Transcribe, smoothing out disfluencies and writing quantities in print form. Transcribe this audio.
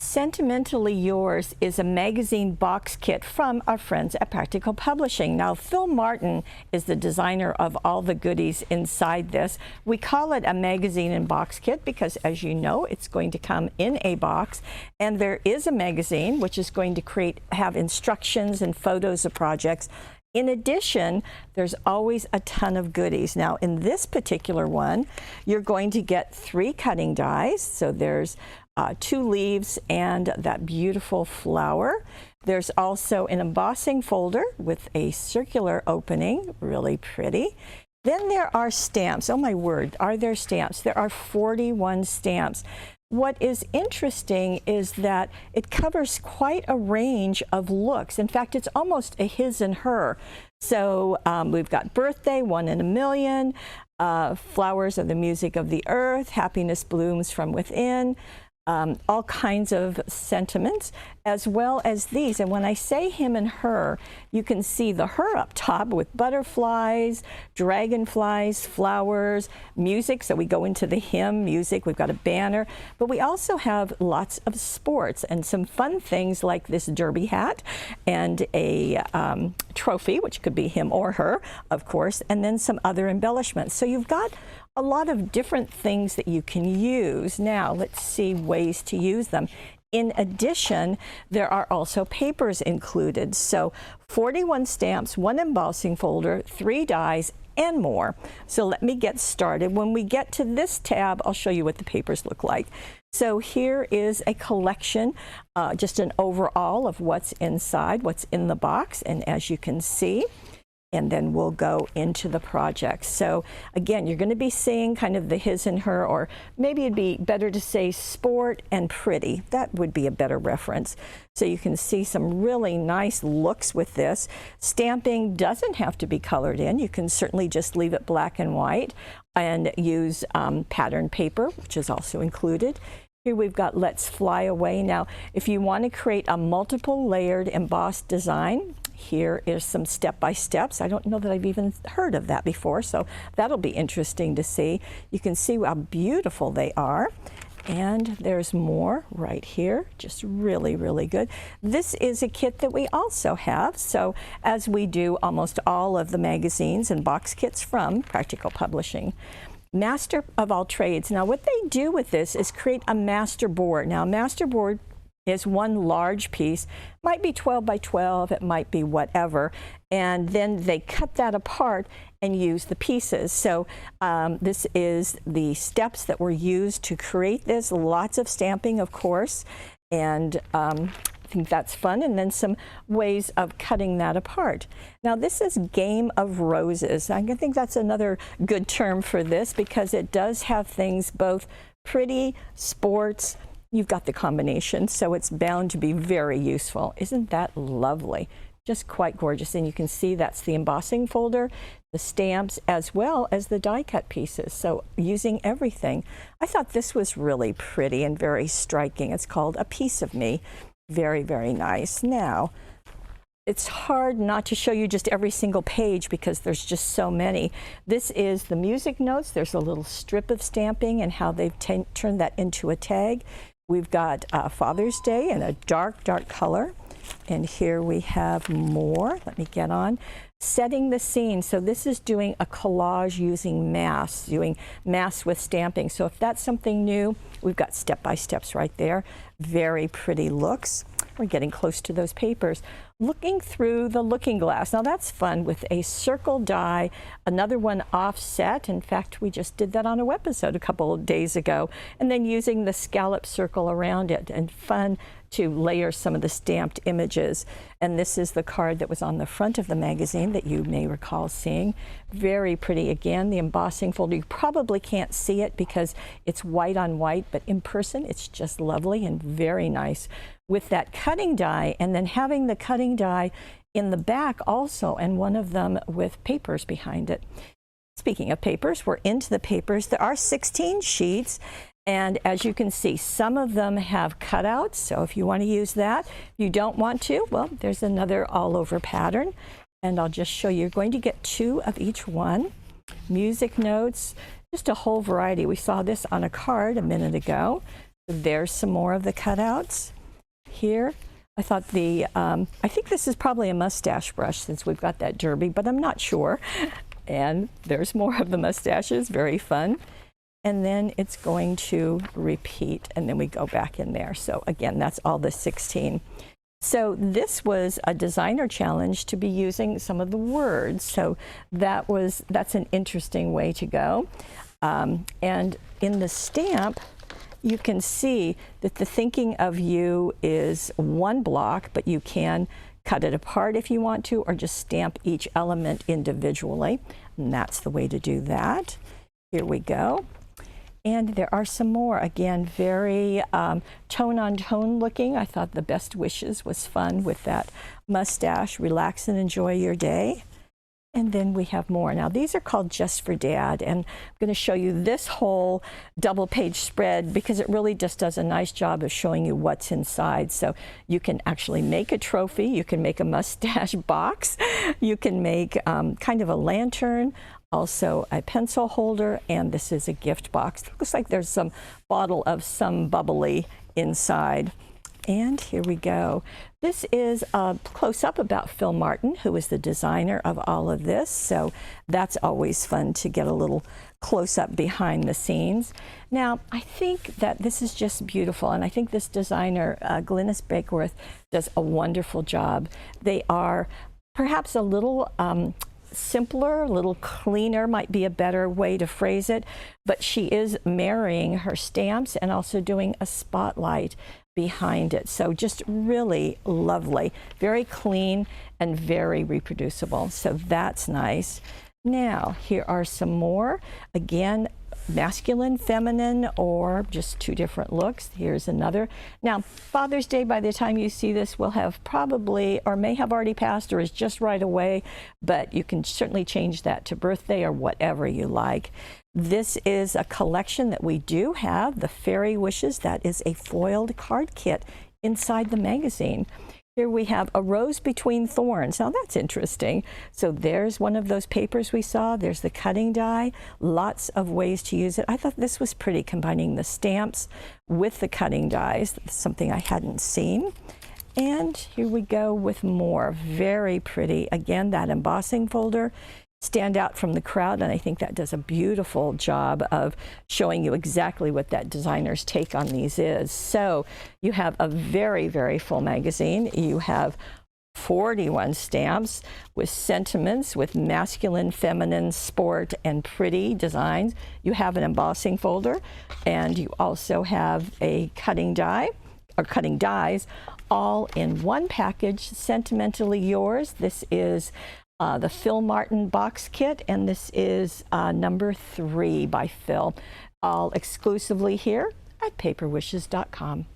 Sentimentally Yours is a magazine box kit from our friends at Practical Publishing. Now, Phill Martin is the designer of all the goodies inside this. We call it a magazine and box kit because, as you know, it's going to come in a box. And there is a magazine which is going to have instructions and photos of projects. In addition, there's always a ton of goodies. Now, in this particular one, you're going to get 3 cutting dies. So there's 2 leaves and that beautiful flower. There's also an embossing folder with a circular opening, really pretty. Then there are stamps. Oh my word, are there stamps? There are 41 stamps. What is interesting is that it covers quite a range of looks. In fact, it's almost a his and her. So we've got birthday, 1 in a million, flowers are the music of the earth, happiness blooms from within, all kinds of sentiments, as well as these. And when I say him and her, you can see the her up top with butterflies, dragonflies, flowers, music. So we go into the hymn music. We've got a banner, but we also have lots of sports and some fun things like this derby hat and a trophy, which could be him or her, of course, and then some other embellishments. So you've got a lot of different things that you can use. Now, let's see ways to use them. In addition, there are also papers included. So 41 stamps, 1 embossing folder, 3 dies, and more. So let me get started. When we get to this tab, I'll show you what the papers look like. So here is a collection, just an overall of what's inside, what's in the box, and as you can see, and then we'll go into the project. So again, you're going to be seeing kind of the his and her, or maybe it'd be better to say sport and pretty. That would be a better reference. So you can see some really nice looks with this. Stamping doesn't have to be colored in. You can certainly just leave it black and white and use pattern paper, which is also included. Here we've got Let's Fly Away. Now, if you want to create a multiple layered embossed design, here is some step-by-steps. I don't know that I've even heard of that before, so that'll be interesting to see. You can see how beautiful they are. And there's more right here, just really, really good. This is a kit that we also have. So as we do almost all of the magazines and box kits from Practical Publishing. Master of all trades. Now what they do with this is create a master board. Now a master board is one large piece, might be 12 by 12, it might be whatever, and then they cut that apart and use the pieces. So this is the steps that were used to create this, lots of stamping, of course, and I think that's fun, and then some ways of cutting that apart. Now this is Game of Roses. I think that's another good term for this because it does have things both pretty, sports, you've got the combination, so it's bound to be very useful. Isn't that lovely? Just quite gorgeous. And you can see that's the embossing folder, the stamps, as well as the die cut pieces. So using everything. I thought this was really pretty and very striking. It's called A Piece of Me. Very, very nice. Now, it's hard not to show you just every single page because there's just so many. This is the music notes. There's a little strip of stamping and how they've turned that into a tag. We've got Father's Day in a dark, dark color. And here we have more. Let me get on. Setting the scene. So this is doing a collage using masks, doing masks with stamping. So if that's something new, we've got step-by-steps right there. Very pretty looks. We're getting close to those papers. Looking through the looking glass. Now that's fun with a circle die, another one offset. In fact, we just did that on a webisode a couple of days ago. And then using the scallop circle around it, and fun to layer some of the stamped images. And this is the card that was on the front of the magazine that you may recall seeing. Very pretty. Again, the embossing folder, you probably can't see it because it's white on white, but in person it's just lovely and very nice. With that cutting die, and then having the cutting die in the back also, and one of them with papers behind it. Speaking of papers, we're into the papers. There are 16 sheets. And as you can see, some of them have cutouts, so if you want to use that. If you don't want to, well, there's another all-over pattern. And I'll just show you. You're going to get 2 of each one. Music notes, just a whole variety. We saw this on a card a minute ago. There's some more of the cutouts. here. I thought I think this is probably a mustache brush since we've got that derby, but I'm not sure. And there's more of the mustaches, very fun. And then it's going to repeat, and then we go back in there. So again, that's all the 16. So this was a designer challenge to be using some of the words. So that's an interesting way to go. And in the stamp, you can see that the thinking of you is one block, but you can cut it apart if you want to, or just stamp each element individually. And that's the way to do that. Here we go. And there are some more, again, very tone-on-tone looking. I thought the Best Wishes was fun with that mustache. Relax and enjoy your day. And then we have more. Now, these are called Just for Dad, and I'm going to show you this whole double-page spread because it really just does a nice job of showing you what's inside. So you can actually make a trophy. You can make a mustache box. You can make kind of a lantern, also a pencil holder, and this is a gift box. It looks like there's some bottle of some bubbly inside. And here we go. This is a close-up about Phill Martin, who is the designer of all of this. So that's always fun to get a little close-up behind the scenes. Now, I think that this is just beautiful, and I think this designer, Glynis Bakeworth, does a wonderful job. They are perhaps a little simpler, a little cleaner might be a better way to phrase it, but she is marrying her stamps and also doing a spotlight behind it. So just really lovely, very clean and very reproducible. So that's nice. Now, here are some more. Again, masculine, feminine, or just two different looks. Here's another. Now, Father's Day, by the time you see this, will have probably or may have already passed or is just right away, but you can certainly change that to birthday or whatever you like. This is a collection that we do have, the Fairy Wishes. That is a foiled card kit inside the magazine. Here we have A Rose Between Thorns. Now that's interesting. So there's one of those papers we saw. There's the cutting die. Lots of ways to use it. I thought this was pretty, combining the stamps with the cutting dies. That's something I hadn't seen. And here we go with more. Very pretty. Again, that embossing folder. Stand out from the crowd, and I think that does a beautiful job of showing you exactly what that designer's take on these is. So you have a very, very full magazine. You have 41 stamps with sentiments, with masculine, feminine, sport, and pretty designs. You have an embossing folder, and you also have a cutting die, or cutting dies, all in one package, Sentimentally Yours. This is the Phill Martin box kit, and this is number 3 by Phill, all exclusively here at paperwishes.com.